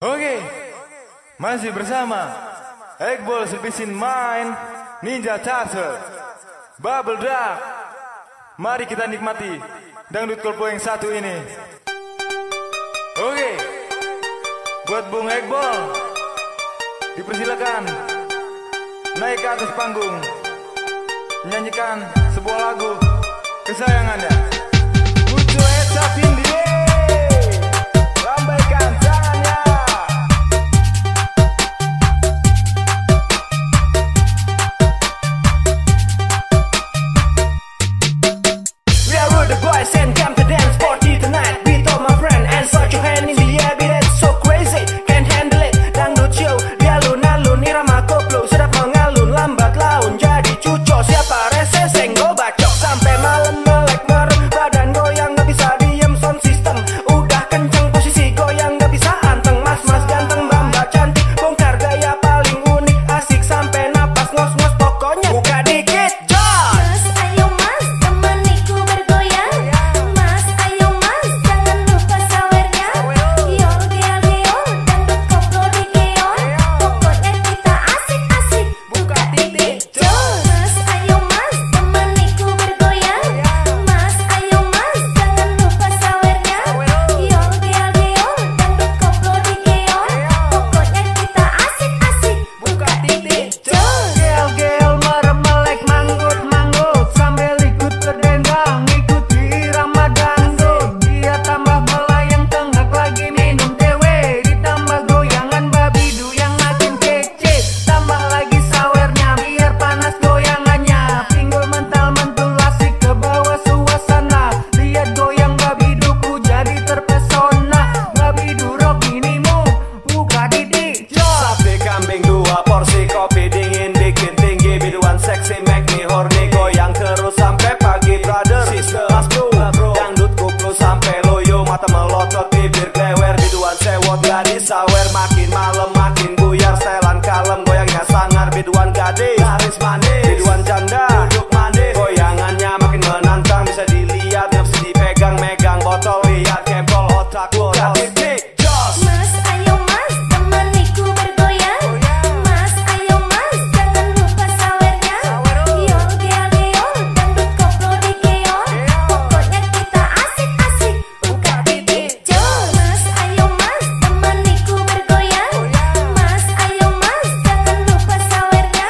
Oke, masih bersama Ekbol Selbisin Main, Ninja Turtle, Bubble Duck. Mari kita nikmati dangdut kolpo yang satu ini. Oke, buat Bung Ekbol, dipersilakan naik ke atas panggung, menyanyikan sebuah lagu kesayangannya. Put your hands up in the air, lambaikan tangannya. We are the boys and come to dance party tonight. We told my friend and put your hand in the air, be that so crazy, can't handle it. Dangdut show, di alun-alun irama koplo, sedap mengalun, lambat laun jadi cucok. Siapa rese senggol bacok sampai malam melek merem, badan goyang gak bisa diem, sound system udah kenceng, posisi goyang gak bisa anteng. Mas-mas ganteng, mbak cantik, bongkar gaya paling unik, asik sampai napas ngos-ngos, pokoknya buka dikit jos. Mas ayo mas, temaniku bergoyang. Mas ayo mas, jangan lupa sawernya. Giol giol giol, dangdut koplo di giol, pokoknya kita asik-asik, buka titik jos. Mas ayo mas, temaniku bergoyang. Mas ayo mas, jangan lupa sawernya. Giol giol giol, dangdut koplo di giol, pokoknya kita asik-asik, buka titik jos. Gel-gel merem melek manggut-manggut, sambil ikut berdendang, ikuti irama dangdut. Dia tambah melayang tengah lagi minum dewe, ditambah goyangan babidu yang makin kece, tambah lagi sawernya biar panas goyangannya. Pinggul mental-mentul asik ke bawah suasana, lihat goyang babiduku jadi terpesona. Babidu rock minimu, buka didik jos. Sate kambing 2 porsi, kopi dingin bikin tinggi, biduan seksi make me horny, goyang terus sampai pagi brother, sister, mas bro, dangdut koplo sampai loyo, mata melotot, bibir klewer, biduan sewot gadis sawer, makin malam makin buyar, setelan kalem, goyangnya sangar, biduan gadis, laris manis, biduan janda, duduk manis, goyangannya makin menantang, bisa dilihat, gak bisa dipegang, megang botol, lihat kempol, otak buka titik jos. Mas ayo mas, temaniku bergoyang. Mas ayo mas, jangan lupa sawernya. Giol giol giol, dangdut koplo di giol, pokoknya kita asik-asik, buka titik jos. Mas ayo mas, temaniku bergoyang. Mas ayo mas, jangan lupa sawernya.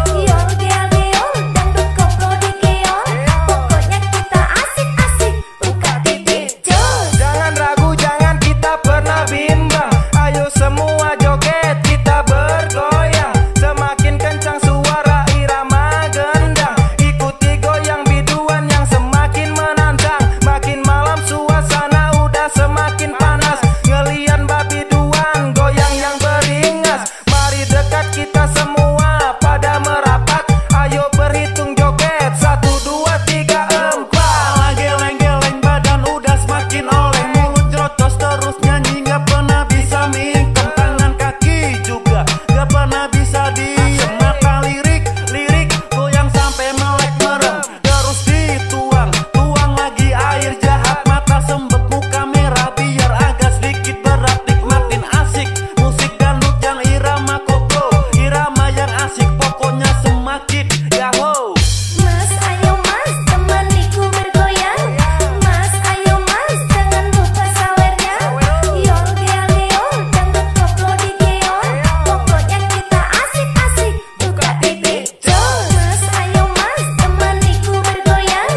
Giol giol giol, dangdut koplo di giol, pokoknya kita asik-asik, buka titik jos. Jangan ragu, jangan kita pernah bimbang, ayo semua joget, kita bergoyang, semakin kencang suara irama gendang, ikuti goyang biduan yang semakin menantang, makin malam suasana udah semakin panas, ngelian babiduan goyang yang beringas, mari dekat kita semua pada merapat, ayo berhitung joget 1, 2, 3, 4. Geleng-geleng badan udah semakin oleng, mulut jotos terus nyanyi gak pernah bisa mingkem, tangan kaki juga gak pernah bisa diem, mata lirik goyang sampai melek merem, terus dituang lagi air jahat, mata sembep muka merah biar agak sedikit berat, nikmatin asik musik dangdut yang irama koplo, irama yang asik pokoknya semakin yahoo. Mas ayo mas, temaniku bergoyang. Mas ayo mas, jangan lupa sawernya. Giol giol giol, dangdut koplo di giol, pokoknya kita asik-asik, buka titik jos. Mas ayo mas, temaniku bergoyang.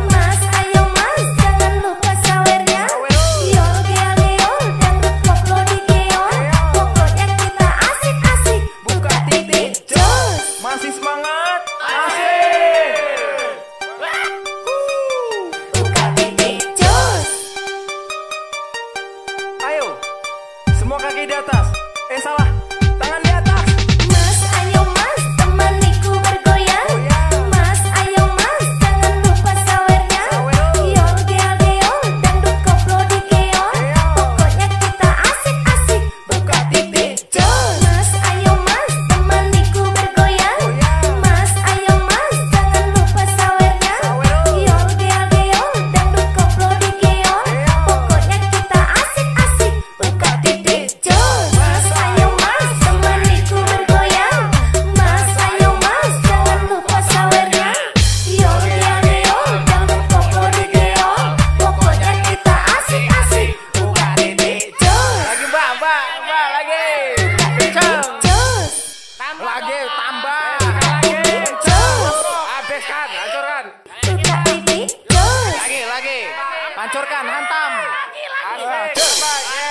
Mas ayo mas, jangan lupa sawernya. Giol giol giol, dangdut koplo di giol, pokoknya kita asik-asik, buka titik jos. Masih semangat? Buka titik jos. Ayo, semua kaki di atas. Salah, tangan di atas. Mas ayo mas, temaniku bergoyang. Mas ayo mas, jangan lupa sawernya. Giol giol giol, dangdut koplo di giol, pokoknya kita asik-asik, buka titik jos. Mas ayo mas, temaniku bergoyang. Mas ayo mas, jangan lupa sawernya. Giol giol giol, dangdut koplo di giol, pokoknya kita asik-asik, buka titik jos. makan.